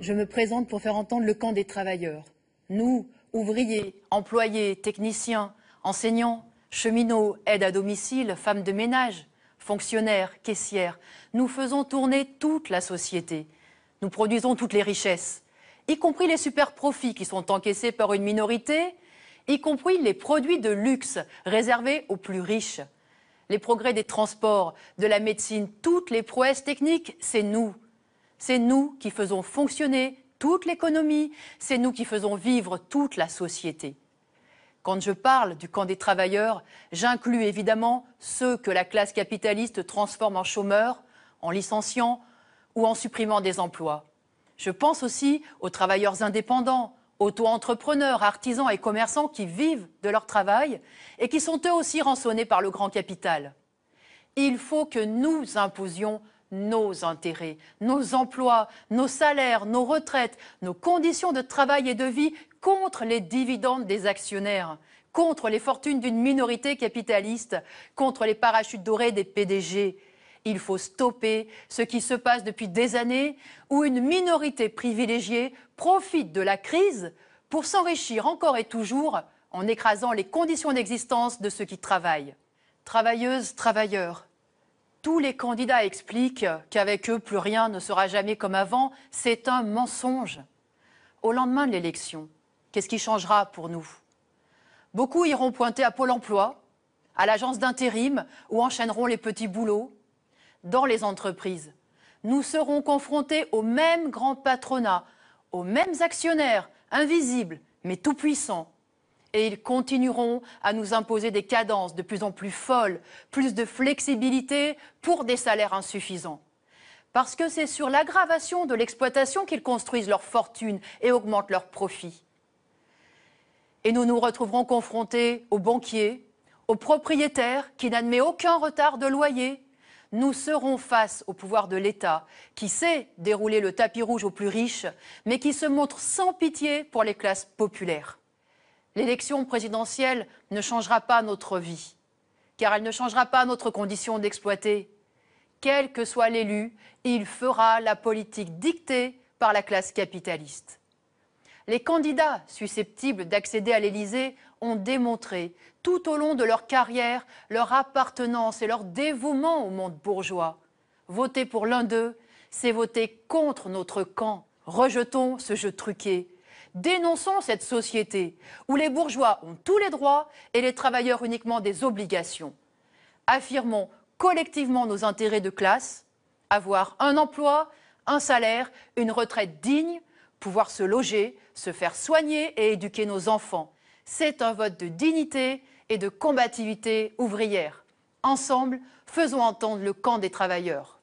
Je me présente pour faire entendre le camp des travailleurs. Nous, ouvriers, employés, techniciens, enseignants, cheminots, aides à domicile, femmes de ménage, fonctionnaires, caissières, nous faisons tourner toute la société. Nous produisons toutes les richesses, y compris les super profits qui sont encaissés par une minorité, y compris les produits de luxe réservés aux plus riches. Les progrès des transports, de la médecine, toutes les prouesses techniques, c'est nous. C'est nous qui faisons fonctionner toute l'économie, c'est nous qui faisons vivre toute la société. Quand je parle du camp des travailleurs, j'inclus évidemment ceux que la classe capitaliste transforme en chômeurs, en licenciant ou en supprimant des emplois. Je pense aussi aux travailleurs indépendants, auto-entrepreneurs, artisans et commerçants qui vivent de leur travail et qui sont eux aussi rançonnés par le grand capital. Il faut que nous imposions nos intérêts, nos emplois, nos salaires, nos retraites, nos conditions de travail et de vie contre les dividendes des actionnaires, contre les fortunes d'une minorité capitaliste, contre les parachutes dorés des PDG. Il faut stopper ce qui se passe depuis des années où une minorité privilégiée profite de la crise pour s'enrichir encore et toujours en écrasant les conditions d'existence de ceux qui travaillent. Travailleuses, travailleurs. Tous les candidats expliquent qu'avec eux, plus rien ne sera jamais comme avant. C'est un mensonge. Au lendemain de l'élection, qu'est-ce qui changera pour nous? Beaucoup iront pointer à Pôle emploi, à l'agence d'intérim ou enchaîneront les petits boulots. Dans les entreprises, nous serons confrontés au même grand patronat, aux mêmes actionnaires, invisibles mais tout-puissants. Et ils continueront à nous imposer des cadences de plus en plus folles, plus de flexibilité pour des salaires insuffisants. Parce que c'est sur l'aggravation de l'exploitation qu'ils construisent leur fortune et augmentent leurs profits. Et nous nous retrouverons confrontés aux banquiers, aux propriétaires qui n'admettent aucun retard de loyer. Nous serons face au pouvoir de l'État qui sait dérouler le tapis rouge aux plus riches, mais qui se montre sans pitié pour les classes populaires. L'élection présidentielle ne changera pas notre vie, car elle ne changera pas notre condition d'exploiter. Quel que soit l'élu, il fera la politique dictée par la classe capitaliste. Les candidats susceptibles d'accéder à l'Élysée ont démontré tout au long de leur carrière leur appartenance et leur dévouement au monde bourgeois. Voter pour l'un d'eux, c'est voter contre notre camp. Rejetons ce jeu truqué. Dénonçons cette société où les bourgeois ont tous les droits et les travailleurs uniquement des obligations. Affirmons collectivement nos intérêts de classe, avoir un emploi, un salaire, une retraite digne, pouvoir se loger, se faire soigner et éduquer nos enfants. C'est un vote de dignité et de combativité ouvrière. Ensemble, faisons entendre le camp des travailleurs.